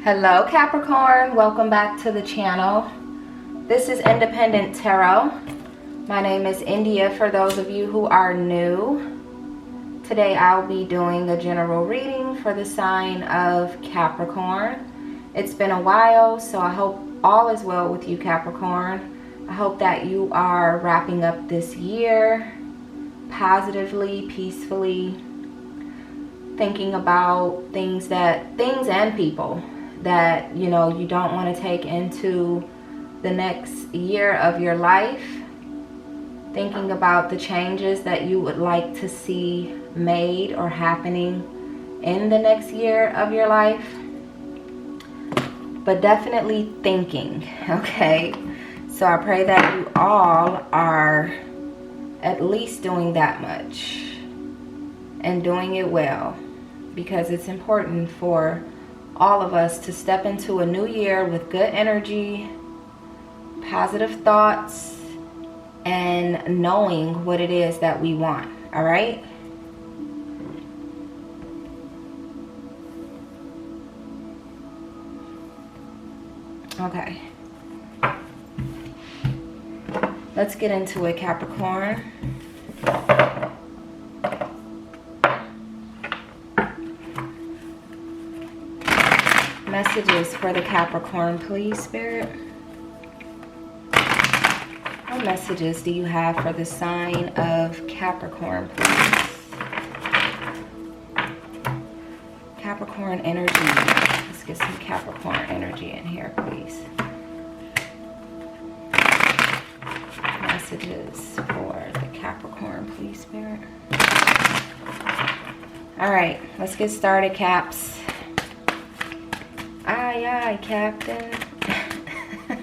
Hello Capricorn, welcome back to the channel. This is Independent Tarot. My name is India for those of you who are new. Today I'll be doing a general reading for the sign of Capricorn. It's been a while, so I hope all is well with you, Capricorn. I hope that you are wrapping up this year positively, peacefully, thinking about things and people that you don't want to take into the next year of your life, thinking about the changes that you would like to see made or happening in the next year of your life, but definitely thinking. Okay, so I pray that you all are at least doing that much and doing it well, because it's important for all of us to step into a new year with good energy, positive thoughts, and knowing what it is that we want. All right? Okay. Let's get into it, Capricorn. Messages for the Capricorn, please, Spirit. What messages do you have for the sign of Capricorn, please? Capricorn energy. Let's get some Capricorn energy in here, please. Messages for the Capricorn, please, Spirit. All right, let's get started, Caps. Aye, aye, Captain. I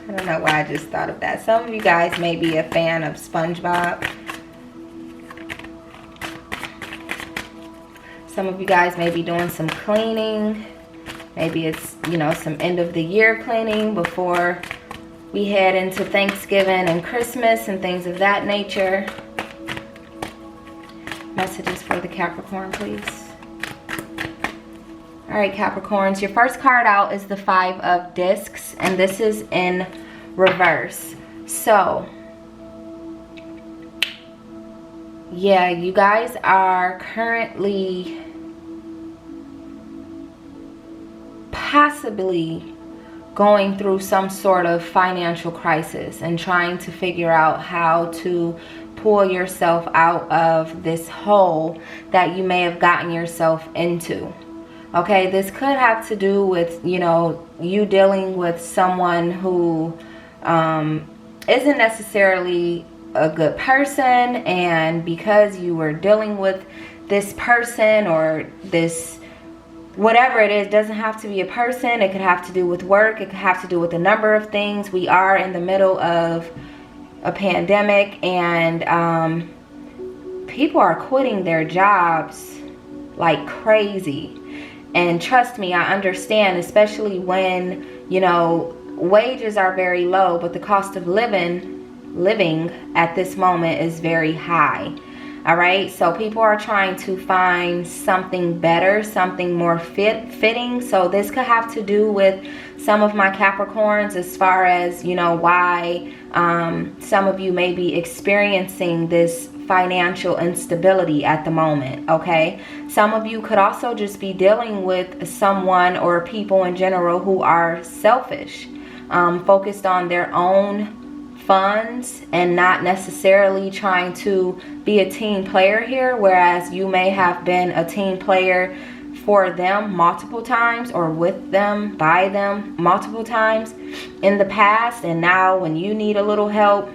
don't know why I just thought of that. Some of you guys may be a fan of SpongeBob. Some of you guys may be doing some cleaning. Maybe it's, some end of the year cleaning before we head into Thanksgiving and Christmas and things of that nature. Messages for the Capricorn, please. All right, Capricorns, your first card out is the Five of Discs, and this is in reverse. So, yeah, you guys are currently possibly going through some sort of financial crisis and trying to figure out how to pull yourself out of this hole that you may have gotten yourself into. Okay, this could have to do with, you dealing with someone who isn't necessarily a good person, and because you were dealing with this person or this, whatever it is, doesn't have to be a person. It could have to do with work. It could have to do with a number of things. We are in the middle of a pandemic, and people are quitting their jobs like crazy. And trust me, I understand, especially when, wages are very low, but the cost of living at this moment is very high. All right, so people are trying to find something better, something more fitting. So this could have to do with some of my Capricorns, as far as, why some of you may be experiencing this financial instability at the moment. Okay, some of you could also just be dealing with someone or people in general who are selfish, focused on their own funds and not necessarily trying to be a team player here, whereas you may have been a team player for them multiple times, or with them, by them multiple times in the past, and now when you need a little help,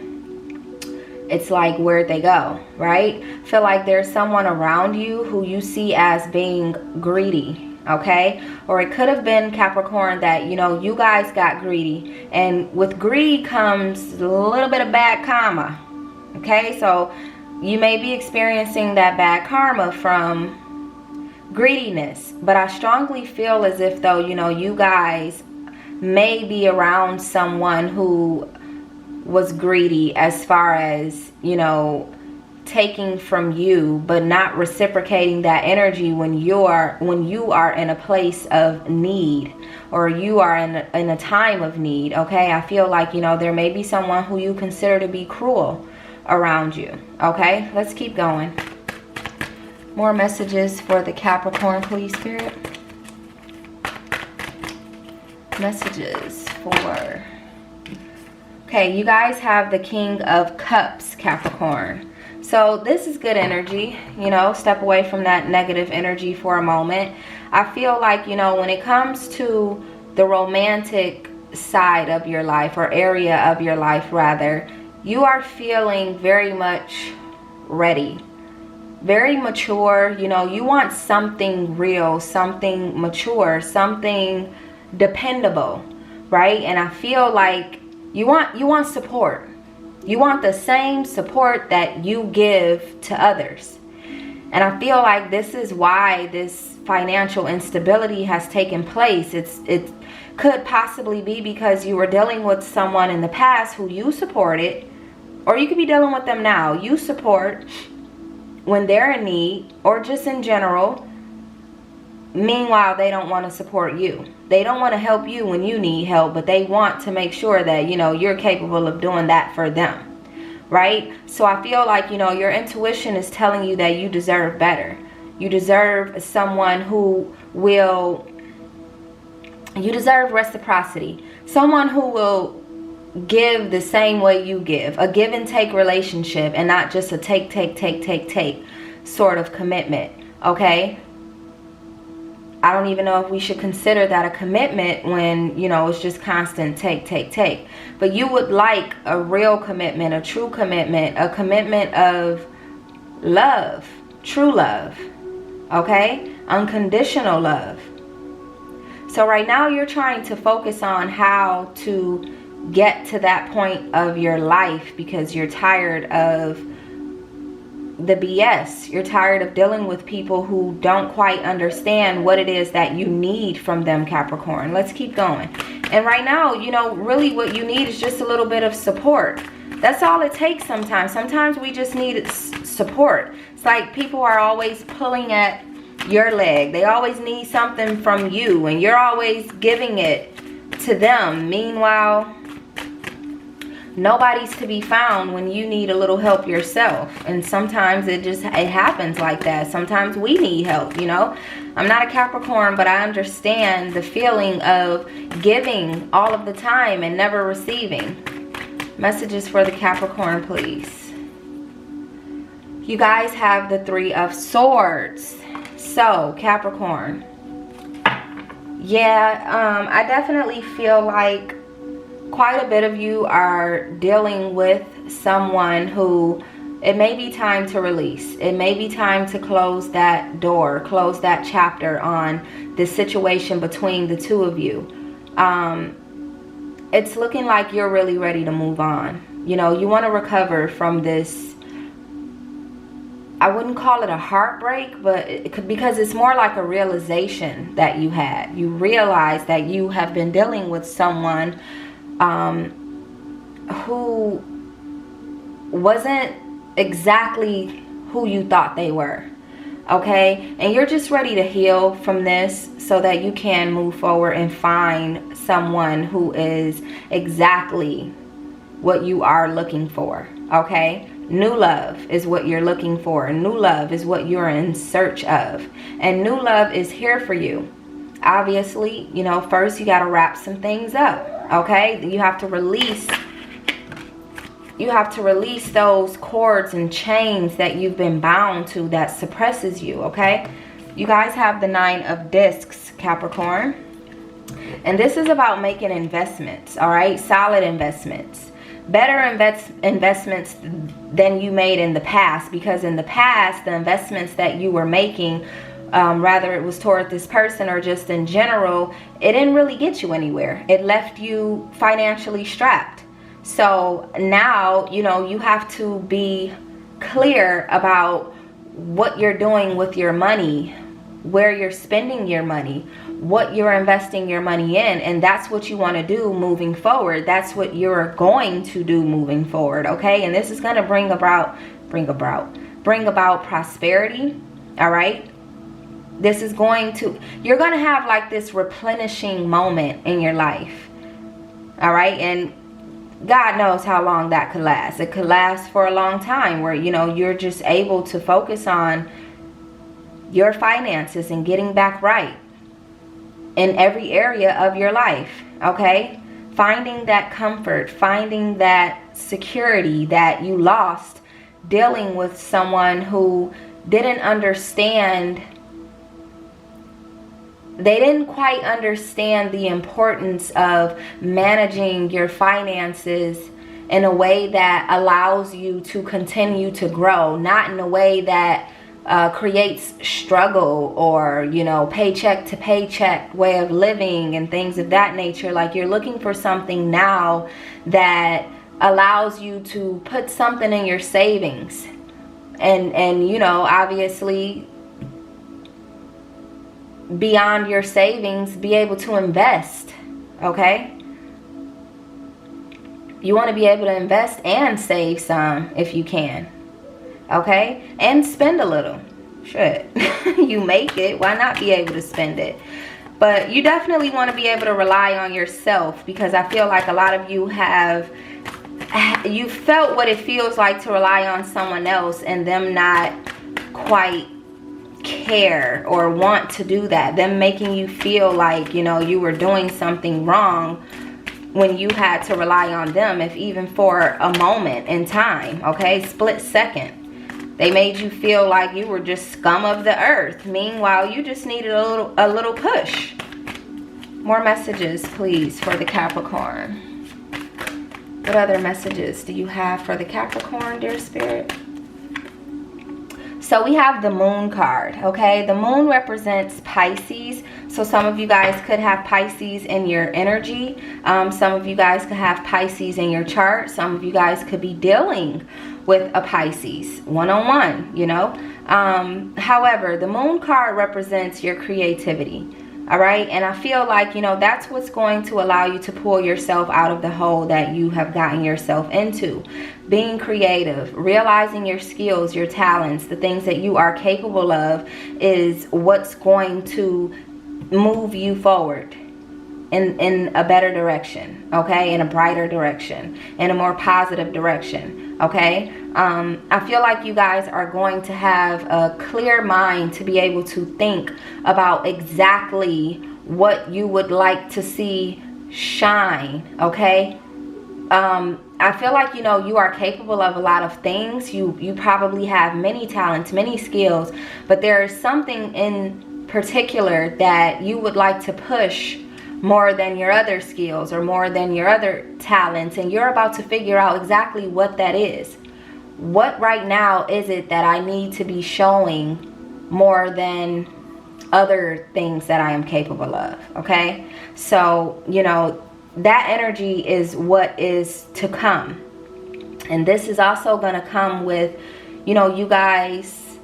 it's like, where'd they go, right? Feel like there's someone around you who you see as being greedy, okay? Or it could have been, Capricorn, that, you guys got greedy. And with greed comes a little bit of bad karma, okay? So you may be experiencing that bad karma from greediness. But I strongly feel as if, though, you guys may be around someone who was greedy, as far as, taking from you but not reciprocating that energy when you are in a place of need, or you are in a time of need. Okay, I feel like, you know, there may be someone who you consider to be cruel around you. Okay, let's keep going. More messages for the Capricorn, please, Spirit. Messages for... Okay, you guys have the King of Cups, Capricorn. So this is good energy, you know, step away from that negative energy for a moment. I feel like, you know, when it comes to the romantic side of your life, or area of your life rather, you are feeling very much ready, very mature. You know, you want something real, something mature, something dependable, right? And I feel like you want support. You want the same support that you give to others. And I feel like this is why this financial instability has taken place. It could possibly be because you were dealing with someone in the past who you supported, or you could be dealing with them now. You support when they're in need, or just in general. Meanwhile, they don't want to support you. They don't want to help you when you need help, but they want to make sure that, you know, you're capable of doing that for them, right? So I feel like, you know, your intuition is telling you that you deserve better. You deserve someone who will... You deserve reciprocity. Someone who will give the same way you give. A give and take relationship, and not just a take sort of commitment, okay? I don't even know if we should consider that a commitment when, you know, it's just constant take. But you would like a real commitment, a true commitment, a commitment of love, true love, okay? Unconditional love. So right now you're trying to focus on how to get to that point of your life, because you're tired of the BS. You're tired of dealing with people who don't quite understand what it is that you need from them, Capricorn. Let's keep going. And right now, you know, really what you need is just a little bit of support. That's all it takes sometimes. Sometimes we just need support. It's like people are always pulling at your leg. They always need something from you, and you're always giving it to them. Meanwhile, nobody's to be found when you need a little help yourself. And sometimes it happens like that. Sometimes we need help, you know. I'm not a Capricorn, but I understand the feeling of giving all of the time and never receiving. Messages for the Capricorn, please. You guys have the Three of Swords. So, Capricorn. Yeah, I definitely feel like quite a bit of you are dealing with someone who it may be time to release. It may be time to close that door, close that chapter on this situation between the two of you. It's looking like you're really ready to move on. You know, you want to recover from this. I wouldn't call it a heartbreak, but because it's more like a realization that you had. You realize that you have been dealing with someone who wasn't exactly who you thought they were, okay? And you're just ready to heal from this so that you can move forward and find someone who is exactly what you are looking for, okay? New love is what you're looking for. New love is what you're in search of. And new love is here for you. Obviously, you know, first you got to wrap some things up, okay? You have to release those cords and chains that you've been bound to that suppresses you, okay? You guys have the Nine of Discs, Capricorn. And this is about making investments, all right? Solid investments. Better investments than you made in the past, because in the past, the investments that you were making, rather it was toward this person or just in general, it didn't really get you anywhere. It left you financially strapped. So now, you know, you have to be clear about what you're doing with your money, where you're spending your money, what you're investing your money in, and that's what you want to do moving forward. That's what you're going to do moving forward, okay? And this is going to bring about bring about prosperity. All right. This is you're going to have like this replenishing moment in your life. All right. And God knows how long that could last. It could last for a long time where, you know, you're just able to focus on your finances and getting back right in every area of your life. Okay. Finding that comfort, finding that security that you lost dealing with someone who didn't understand. They didn't quite understand the importance of managing your finances in a way that allows you to continue to grow, not in a way that creates struggle or, you know, paycheck to paycheck way of living and things of that nature. Like, you're looking for something now that allows you to put something in your savings and you know, obviously beyond your savings, be able to invest. Okay, you want to be able to invest and save some if you can. Okay, and spend a little. Shit, you make it, why not be able to spend it? But you definitely want to be able to rely on yourself, because I feel like a lot of you you felt what it feels like to rely on someone else and them not quite care or want to do that, them making you feel like, you know, you were doing something wrong when you had to rely on them, if even for a moment in time. Okay, split second, they made you feel like you were just scum of the earth. Meanwhile, you just needed a little push. More messages, please, for the Capricorn. What other messages do you have for the Capricorn, dear Spirit? So we have the Moon card, okay? The Moon represents Pisces. So some of you guys could have Pisces in your energy. Some of you guys could have Pisces in your chart. Some of you guys could be dealing with a Pisces one-on-one, you know? However, the Moon card represents your creativity. All right, and I feel like, you know, that's what's going to allow you to pull yourself out of the hole that you have gotten yourself into. Being creative, realizing your skills, your talents, the things that you are capable of is what's going to move you forward in a better direction, okay, in a brighter direction, in a more positive direction, okay? I feel like you guys are going to have a clear mind to be able to think about exactly what you would like to see shine, okay? I feel like, you know, you are capable of a lot of things. You probably have many talents, many skills, but there is something in particular that you would like to push more than your other skills or more than your other talents, and you're about to figure out exactly what that is. What right now is it that I need to be showing more than other things that I am capable of? Okay, so, you know, that energy is what is to come, and this is also going to come with, you know, you guys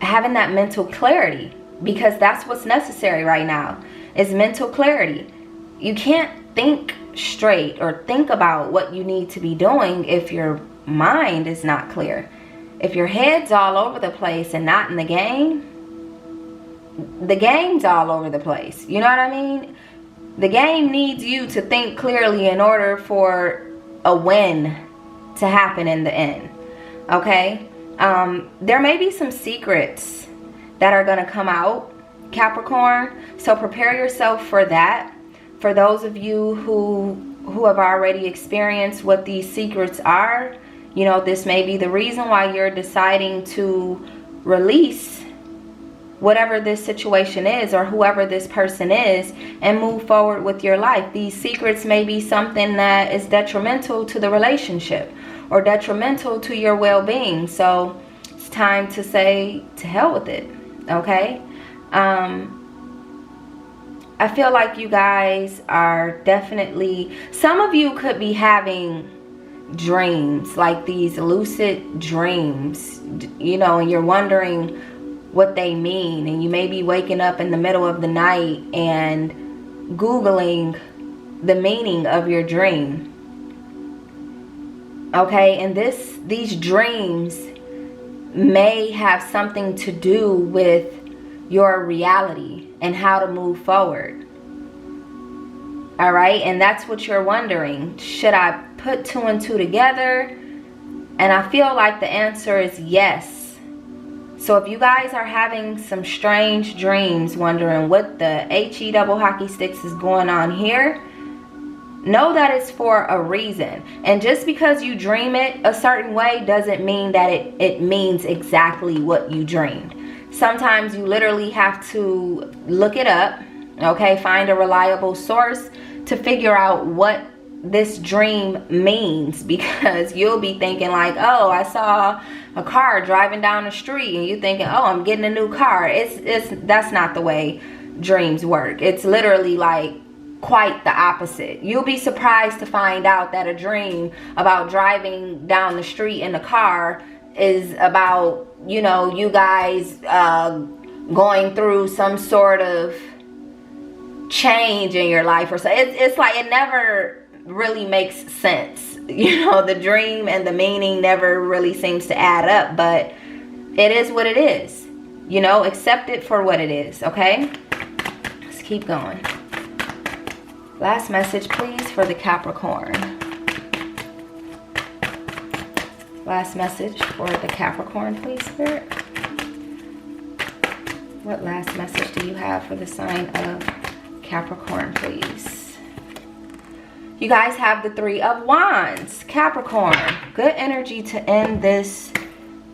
having that mental clarity, because that's what's necessary right now, is mental clarity. You can't think straight or think about what you need to be doing if your mind is not clear. If your head's all over the place and not in the game's all over the place. You know what I mean? The game needs you to think clearly in order for a win to happen in the end. Okay? There may be some secrets that are going to come out, Capricorn, so prepare yourself for that. For those of you who have already experienced what these secrets are, you know, this may be the reason why you're deciding to release whatever this situation is or whoever this person is and move forward with your life. These secrets may be something that is detrimental to the relationship or detrimental to your well-being. So it's time to say to hell with it, okay? I feel like you guys are definitely, some of you could be having dreams, like these lucid dreams, you know, and you're wondering what they mean, and you may be waking up in the middle of the night and Googling the meaning of your dream. Okay, and these dreams may have something to do with your reality and how to move forward. All right, and that's what you're wondering. Should I put 2 and 2 together? And I feel like the answer is yes. So if you guys are having some strange dreams, wondering what the HE double hockey sticks is going on here, know that it's for a reason. And just because you dream it a certain way doesn't mean that it means exactly what you dreamed. Sometimes you literally have to look it up, okay? Find a reliable source to figure out what this dream means, because you'll be thinking like, oh, I saw a car driving down the street, and you thinking, oh, I'm getting a new car. That's not the way dreams work. It's literally like quite the opposite. You'll be surprised to find out that a dream about driving down the street in a car is about, you know, you guys going through some sort of change in your life or so. It's like it never really makes sense. You know, the dream and the meaning never really seems to add up, but it is what it is. You know, accept it for what it is, okay? Let's keep going. Last message, please, for the Capricorn. Last message for the Capricorn, please, Spirit. What last message do you have for the sign of Capricorn, please? You guys have the 3 of Wands, Capricorn. Good energy to end this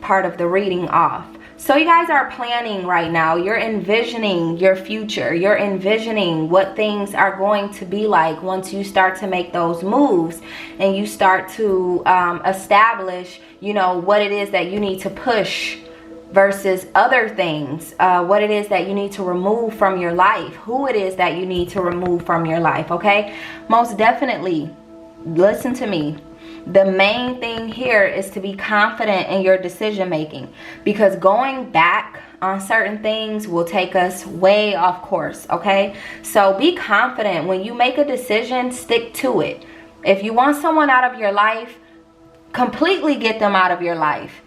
part of the reading off. So you guys are planning right now. You're envisioning your future. You're envisioning what things are going to be like once you start to make those moves and you start to establish, you know, what it is that you need to push versus other things, what it is that you need to remove from your life, who it is that you need to remove from your life, okay? Most definitely, listen to me. The main thing here is to be confident in your decision making, because going back on certain things will take us way off course, okay? So be confident. When you make a decision, stick to it. If you want someone out of your life, completely get them out of your life,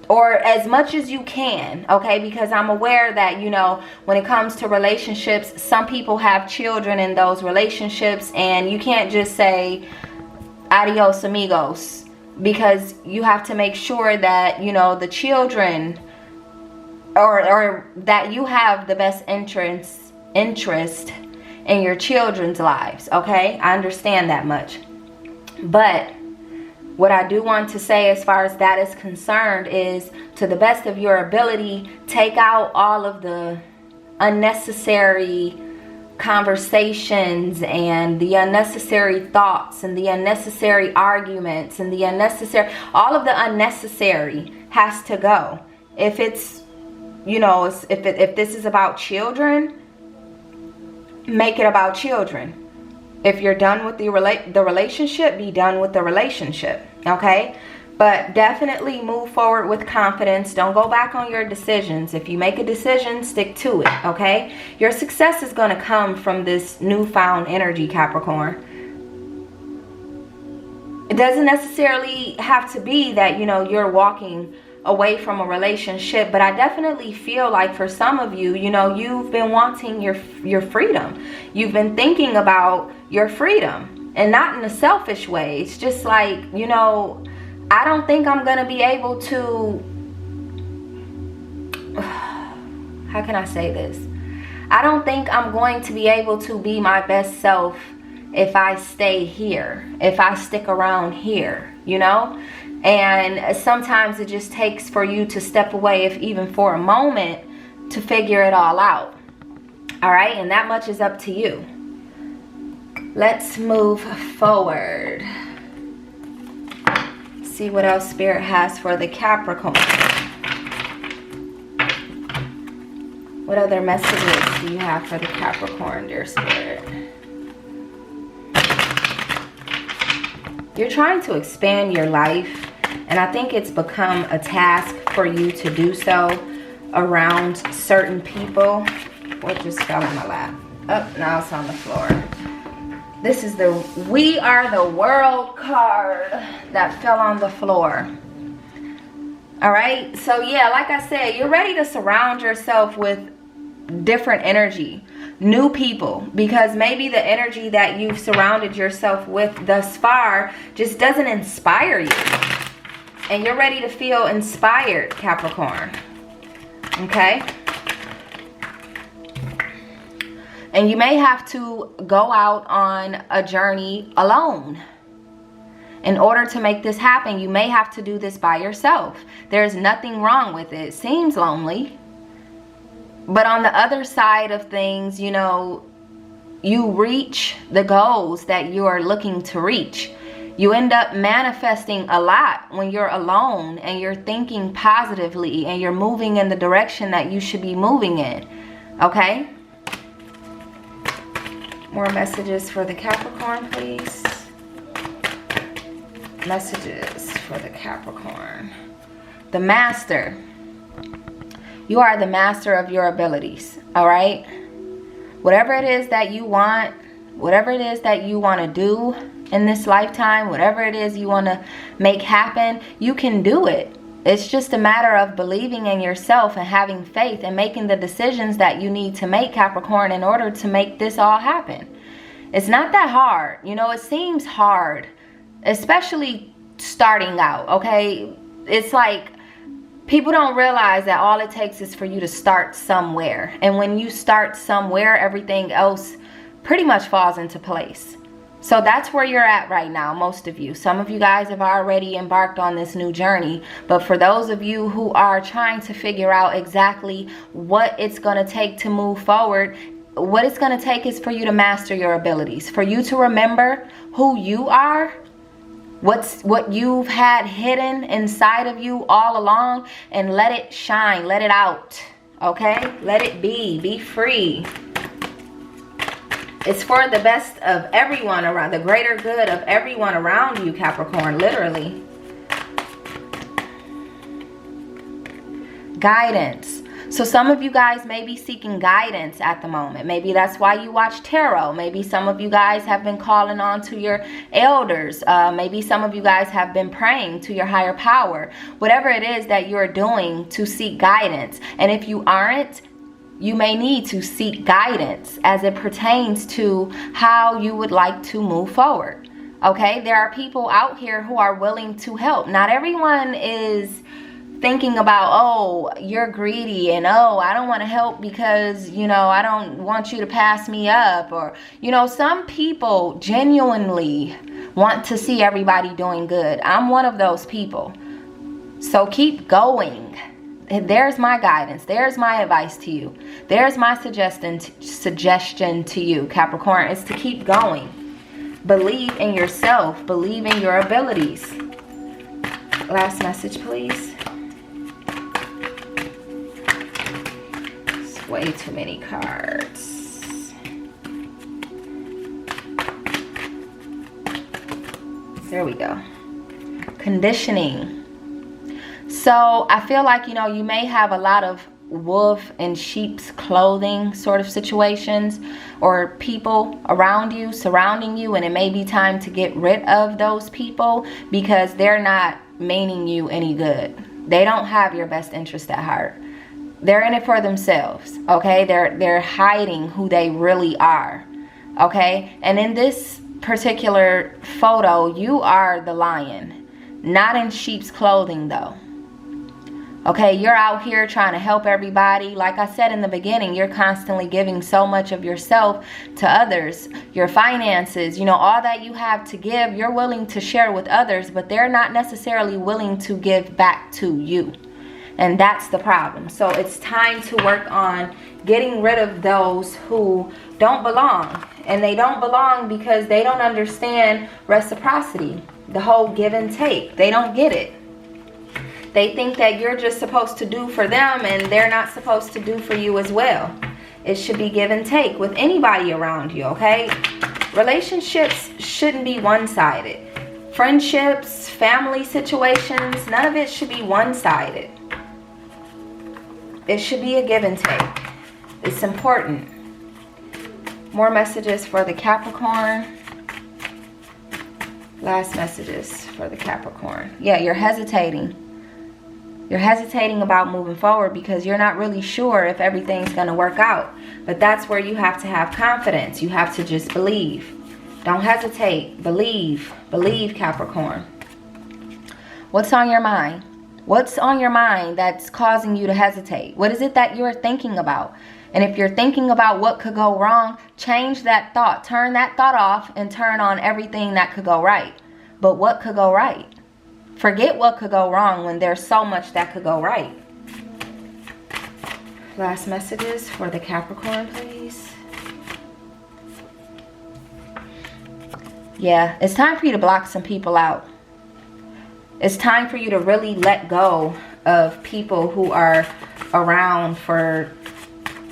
or as much as you can, okay? Because I'm aware that, you know, when it comes to relationships, some people have children in those relationships, and you can't just say adios amigos, because you have to make sure that, you know, the children, or that you have the best interest in your children's lives, okay? I understand that much. But what I do want to say as far as that is concerned is, to the best of your ability, take out all of the unnecessary conversations and the unnecessary thoughts and the unnecessary arguments and the unnecessary, all of the unnecessary has to go. If it's, you know, if this is about children, make it about children. If you're done with the relationship, be done with the relationship, okay? But definitely move forward with confidence. Don't go back on your decisions. If you make a decision, stick to it, okay? Your success is going to come from this newfound energy, Capricorn. It doesn't necessarily have to be that, you know, you're walking away from a relationship, but I definitely feel like for some of you, you know, you've been wanting your freedom. You've been thinking about your freedom, and not in a selfish way. It's just like, you know, I don't think I'm gonna be able to, how can I say this? I don't think I'm going to be able to be my best self if I stay here, if I stick around here, you know? And sometimes it just takes for you to step away, if even for a moment, to figure it all out. All right, and that much is up to you. Let's move forward. See what else Spirit has for the Capricorn. What other messages do you have for the Capricorn, dear Spirit? You're trying to expand your life, and I think it's become a task for you to do so around certain people. What just fell in my lap? Oh, now it's on the floor. This is the We Are the World card that fell on the floor. All right. So yeah, like I said, you're ready to surround yourself with different energy, new people, because maybe the energy that you've surrounded yourself with thus far just doesn't inspire you. And you're ready to feel inspired, Capricorn. Okay? And you may have to go out on a journey alone. In order to make this happen, you may have to do this by yourself. There's nothing wrong with it. It seems lonely. But on the other side of things, you know, you reach the goals that you are looking to reach. You end up manifesting a lot when you're alone and you're thinking positively and you're moving in the direction that you should be moving in. Okay? More messages for the Capricorn, please. Messages for the Capricorn. The Master. You are the master of your abilities, all right? Whatever it is that you want, whatever it is that you want to do in this lifetime, whatever it is you want to make happen, you can do it. It's just a matter of believing in yourself and having faith and making the decisions that you need to make, Capricorn, in order to make this all happen. It's not that hard. You know, it seems hard, especially starting out, okay? It's like people don't realize that all it takes is for you to start somewhere. And when you start somewhere, everything else pretty much falls into place. So that's where you're at right now, most of you. Some of you guys have already embarked on this new journey. But for those of you who are trying to figure out exactly what it's going to take to move forward, what it's going to take is for you to master your abilities. For you to remember who you are, what you've had hidden inside of you all along, and let it shine, let it out. Okay? Let it be free. It's for the best of everyone around, the greater good of everyone around you, Capricorn, literally. Guidance. So some of you guys may be seeking guidance at the moment. Maybe that's why you watch tarot. Maybe some of you guys have been calling on to your elders. Maybe some of you guys have been praying to your higher power. Whatever it is that you're doing to seek guidance. And if you aren't, you may need to seek guidance as it pertains to how you would like to move forward. Okay? There are people out here who are willing to help. Not everyone is thinking about, oh, you're greedy, and oh, I don't want to help because, you know, I don't want you to pass me up. Or, you know, some people genuinely want to see everybody doing good. I'm one of those people. So keep going. There's my guidance. There's my advice to you. There's my suggestion to you, Capricorn, is to keep going. Believe in yourself. Believe in your abilities. Last message, please. It's way too many cards. There we go. Conditioning. So I feel like, you know, you may have a lot of wolf in sheep's clothing sort of situations, or people around you, surrounding you, and it may be time to get rid of those people because they're not meaning you any good. They don't have your best interest at heart. They're in it for themselves, okay? They're hiding who they really are, okay? And in this particular photo, you are the lion, not in sheep's clothing though. Okay, you're out here trying to help everybody. Like I said in the beginning, you're constantly giving so much of yourself to others. Your finances, you know, all that you have to give, you're willing to share with others, but they're not necessarily willing to give back to you. And that's the problem. So it's time to work on getting rid of those who don't belong. And they don't belong because they don't understand reciprocity, the whole give and take. They don't get it. They think that you're just supposed to do for them and they're not supposed to do for you as well. It should be give and take with anybody around you, okay? Relationships shouldn't be one-sided. Friendships, family situations, none of it should be one-sided. It should be a give and take. It's important. More messages for the Capricorn. Last messages for the Capricorn. Yeah, you're hesitating. You're hesitating about moving forward because you're not really sure if everything's going to work out. But that's where you have to have confidence. You have to just believe. Don't hesitate. Believe. Believe, Capricorn. What's on your mind? What's on your mind that's causing you to hesitate? What is it that you're thinking about? And if you're thinking about what could go wrong, change that thought. Turn that thought off and turn on everything that could go right. But what could go right? Forget what could go wrong when there's so much that could go right. Last messages for the Capricorn, please. Yeah, it's time for you to block some people out. It's time for you to really let go of people who are around for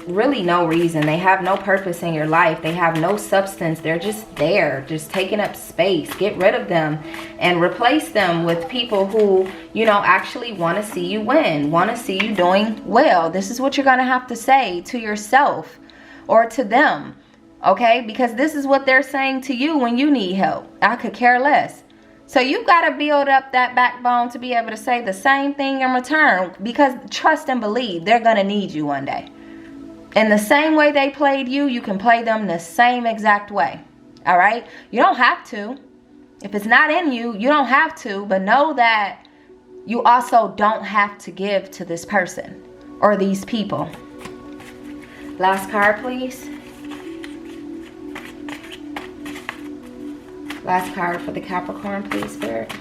really no reason. They have no purpose in your life. They have no substance. They're just there, just taking up space. Get rid of them and replace them with people who, you know, actually want to see you win, want to see you doing well. This is what you're going to have to say to yourself or to them, okay? Because this is what they're saying to you when you need help. I could care less. So you've got to build up that backbone to be able to say the same thing in return, because trust and believe they're going to need you one day. In the same way they played you, you can play them the same exact way. All right? You don't have to. If it's not in you, you don't have to. But know that you also don't have to give to this person or these people. Last card, please. Last card for the Capricorn, please, Spirit.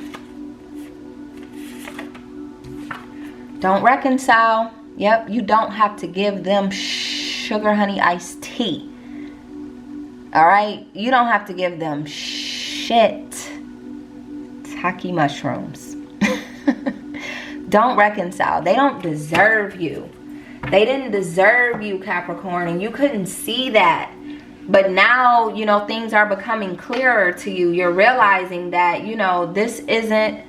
Don't reconcile. Yep, you don't have to give them sugar honey iced tea. All right? You don't have to give them shit. Taki mushrooms. Don't reconcile. They don't deserve you. They didn't deserve you, Capricorn, and you couldn't see that. But now, you know, things are becoming clearer to you. You're realizing that, you know, this isn't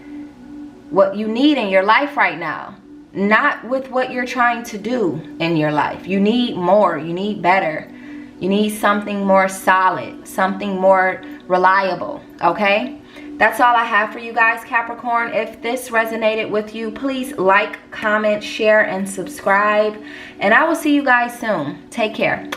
what you need in your life right now. Not with what you're trying to do in your life. You need more. You need better. You need something more solid, something more reliable, okay? That's all I have for you guys, Capricorn. If this resonated with you, please like, comment, share, and subscribe. And I will see you guys soon. Take care.